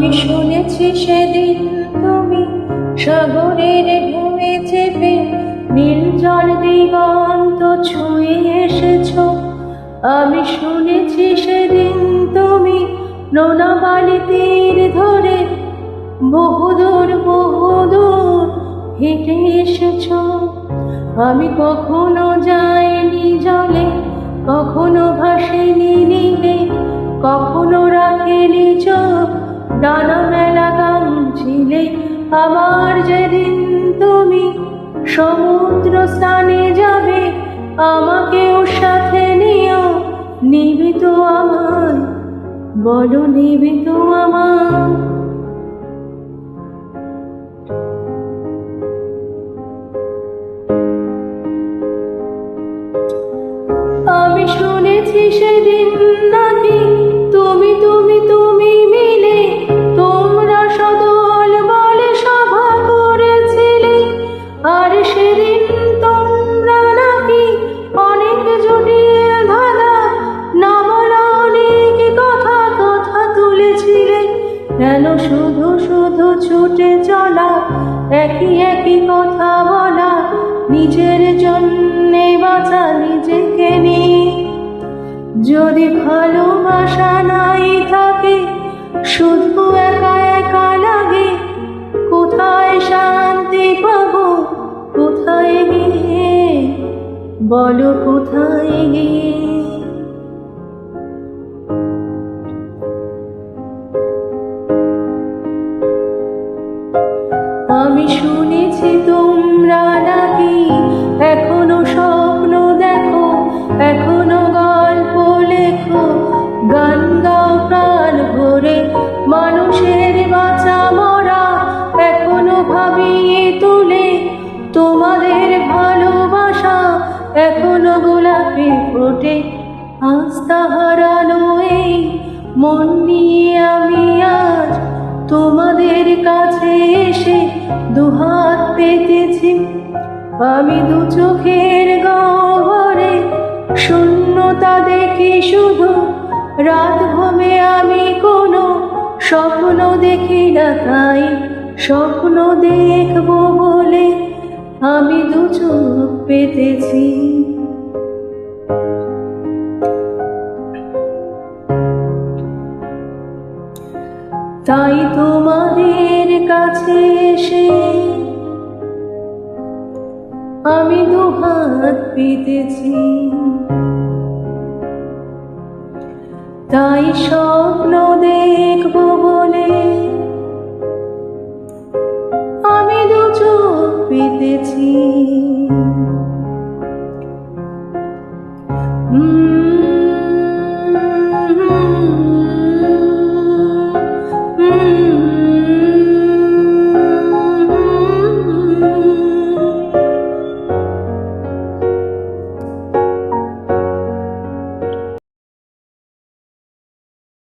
আমি শুনেছি সেদিন তুমি সাগরের ঢেউয়ে চেপে নীল জল দিগন্ত ছুঁয়ে এসেছো। আমি শুনেছি সেদিন তুমি নোনা বালি তীর ধরে বহুদূর বহুদূর হেঁটে এসেছো। আমি কখনো যাইনি জলে, কখনো ভাসিনি নীলে, কখনো রাখিনি চোখ ডানা মেলা গামছিলে। আবার যেদিন তুমি সমুদ্র স্থানে যাবে, আমাকেও সাথে নিও। নিবি তো আমায়, বলো নিবি তো আমায়। আমি শুনেছি সেদিন নাকি তুমি তুমি তুমি মিলে তোমরা সদল বলে সভা করেছিলে। আর সেদিন তোমরা নাকি অনেক জটিল ধাঁধা না বলা অনেক কথা কথা তুলেছিলে। কেন শুধু শুধু ছুটে চলা, একই একই কথা বলা, নিজের জন্যে বাঁচা নিজেকে নিয়ে। যদি ভালোবাসা নাই থাকে, শুধু একা একা লাগে, কোথায় শান্তি পাবো, কোথায় গিয়ে, বলো কোথায় গিয়ে। আমি শুনেছি তোমরা নাকি এখনো স্বপ্ন দেখো, এখনো গল্প লেখো, গান গাও প্রাণ ভরে, মানুষের বাঁচা মরা এখনো ভাবিয়ে তোলে। তোমাদের ভালোবাসা এখনো গোলাপে ফোটে। আস্থা হারানো এই মন নিয়ে আমি আজ তোমাদের কাছে এসে দুহাত পেতেছি। আমি দু চোখের গহ্বরে শূন্যতা দেখি শুধু, রাত ঘুমে আমি কোনো স্বপ্ন দেখি না, তাই স্বপ্ন দেখবো বলে আমি দু চোখ পেতেছি। তাই তোমাদের কাছে এসে আমি দুহাত পেতেছি। তাই স্বপ্ন